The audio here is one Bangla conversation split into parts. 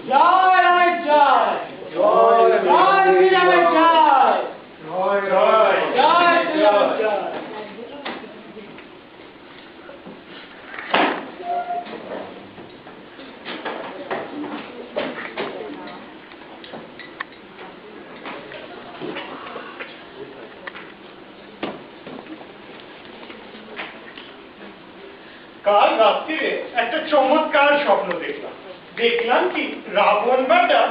জয় রামের জয়, জয় শ্রীরামের জয়, জয় শ্রীরামের জয়। কাল রাত্রিরে একটা চমৎকার স্বপ্ন দেখলাম কি রাবণ বেটা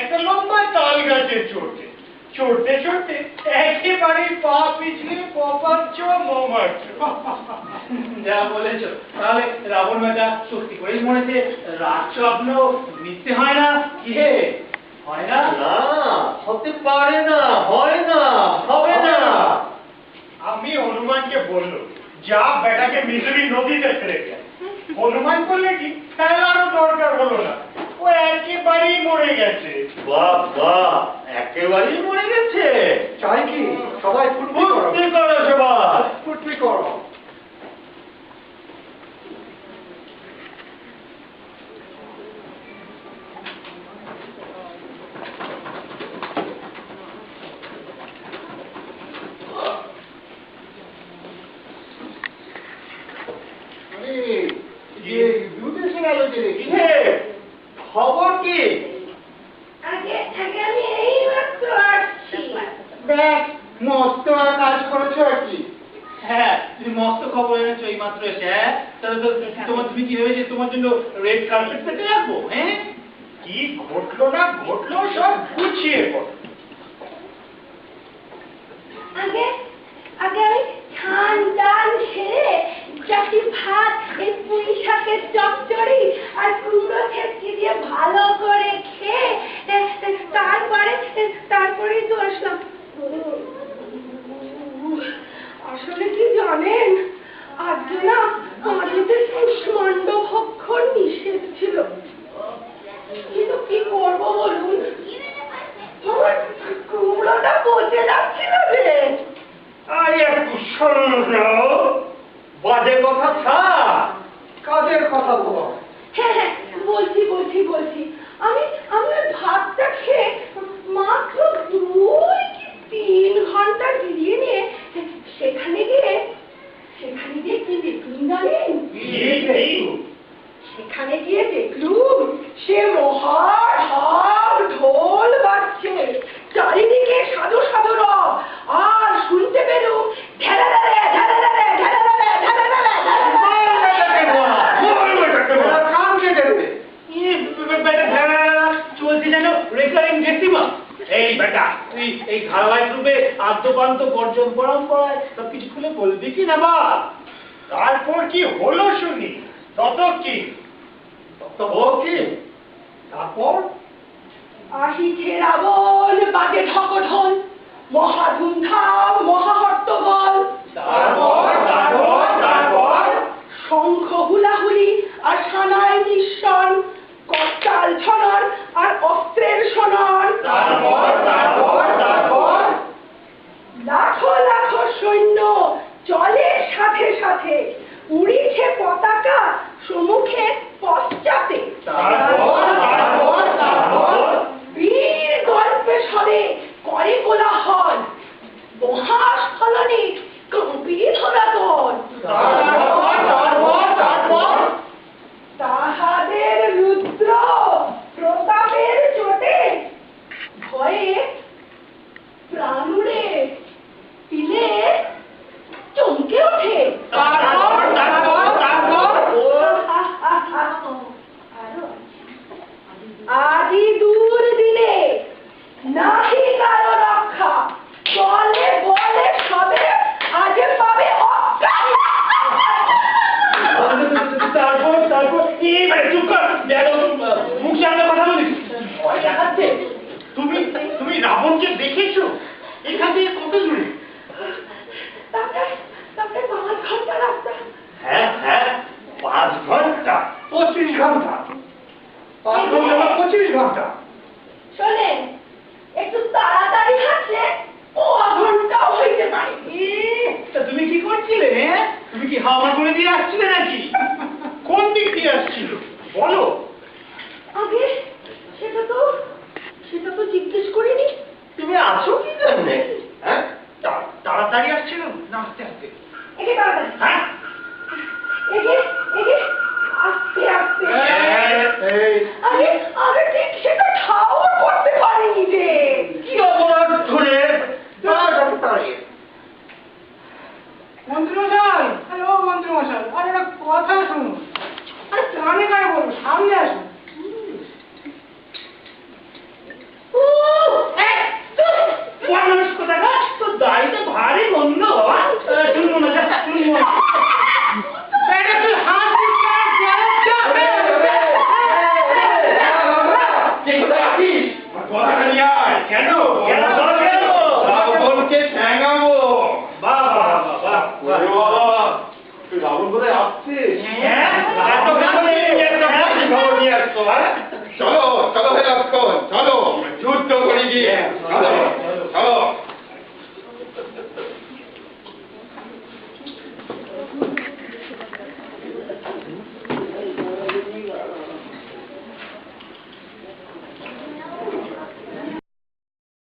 একটা লম্বা তাল গাছে চড়ছে চড়তে চড়তে একেবারে পা পিছলে কপাচ্ছ মোমাচ্ছ। যা বলেছ, তাহলে রাবণ বেটা সত্যি করেই মনেছে রাত স্বপ্ন মিথ্যে হয় না? কি হে, হয় না? না, হতে পারে না, হয় না, হবে না। আমি হনুমানকে বললো যা বেটাকে মিজরি নদীতে ফেলে দেয়। হনুমান বললে কি ফেলারও দরকার হলো না, ও একেবারেই মরে গেছে। বাবা, একেবারেই মরে গেছে। চাই কি সবাই ফুটবল ফুর্তি করো, সবাই ফুটবল করো। খবর কি? দেখ, মস্ত কাজ করেছো আর কি। হ্যাঁ, তুমি মস্ত খবর এনেছো এই মাত্র এসে। হ্যাঁ, তাহলে তুমি কি ভেবেছো তোমার জন্য রেড কার্পেট পেতে রাখবো? হ্যাঁ, কি ঘটলো না ঘটলো সব গুছিয়ে পড়ো। আগে আমি ধান টান সেরে চাটি ভাত, এই পুঁই শাকের চচ্চড়ি আর কুমড়ো ছেঁচকি দিয়ে ভালো করে খেয়ে তারপরেই তো আসলাম। আসলে কি জানেন, আজ না আমাদের কুষ্মাণ্ড ভক্ষণ নিষেধ ছিল, কিন্তু কি করবো বলুন, আমার কুমড়োটা পচে যাচ্ছিল রে। আরে একটু শোনো, বাজে কথা থাক, কাজের কথা বলো। হ্যাঁ, বলছি। আমি ভাতটা খেয়ে মাত্র 2 কি 3 ঘন্টা জিরিয়ে নিয়ে সেখানে গিয়ে কি দেখলুম জানেন? সেখানে গিয়ে দেখলুম সে মহাঢাক ঢোল বাজছে, চারিদিকে সাধু সাধু রব, আর শুনতে পেলুম চলছে যেন রেকারিং জেসিমা। এই বেটা, তুই এই ধারাবাহিক রূপে আদ্যপান্ত পর্যন্ত পরম্পরায় সবকিছু খুলে বলবি কি না? বা তারপর কি হলো শুনি। তত কি তারপর আসিছে রাবণ, বাজে ঢকঢোল, মহা ধুমধাম, মহা হট্টগোল। তারপর শঙ্খ হুলাহুলি আর সানাই নিঃসন, করতাল ঝনন আর অস্ত্রের শনন। তারপর লাখো লাখো সৈন্য চলে সাথে সাথে, উড়িছে পতাকা সম্মুখে পশ্চাতে। বীর গল্পে সবে করে কোলাহল, মহাস্খলনে কম্পিত ধরাতল। তাহাদের রুদ্র প্রতাপের চোটে ভয়ে প্রাণ উড়ে পিলে চমকে ওঠে। আদি দূর দিনে নাহি কারো রক্ষা, বলে বলে সবে আজে পাবে অক্কা। তারপর চুপ কর, মুখ সামনে কথা বলিস। তুমি রাবণকে দেখেছো? এখান থেকে কত দূরে? তারপরে 5 ঘন্টা রাস্তা। হ্যাঁ, 5 ঘন্টা, 25 ঘন্টা। 5 ঘন্টা বা 25 ঘন্টা। শোনেন, একটু তাড়াতাড়ি হাঁটলে ও ঘন্টাও হইতে পারে। তা তুমি কি করছিলে? তুমি কি হাওয়া করে দিয়ে আসছিলে নাকি? কোন দিক দিয়ে আসছিল বলো। আগে সেটা তো জিজ্ঞেস করিনি। তুমি আছো কি জন্যে? হ্যাঁ, তাড়াতাড়ি আসছিল না আস্তে আস্তে? একে তাড়াতাড়ি, হ্যাঁ একে আস্তে আস্তে। এই আরে আরে ঠিক সেটা ঠাউর করতে পারিনি যে। কি অপরাধ ধরে তাড়াতাড়ি। মন্ত্রীমশাই, আরে ও মন্ত্রীমশাই, আরে একটা কথা শুনুন। আরে কানে কানে বলবো, সামনে আসুন। মানুষ কোথাকার, তোর দাড়িতে ভারী গন্ধ বাবা। শুনবো না, শুনবো না। এটা তুই হাত দিস না, জলের চাপে। কথা নিয়ে আয়। কেন কেন কেন? রাবণকে ঠ্যাঙাবো। বাহ বাহ বাহ বাহ বাহ। তুই রাবণ কোথায় আসছিস? হ্যাঁ, এত কাছে একটা খবর নিয়ে আসতো, হ্যাঁ? চলো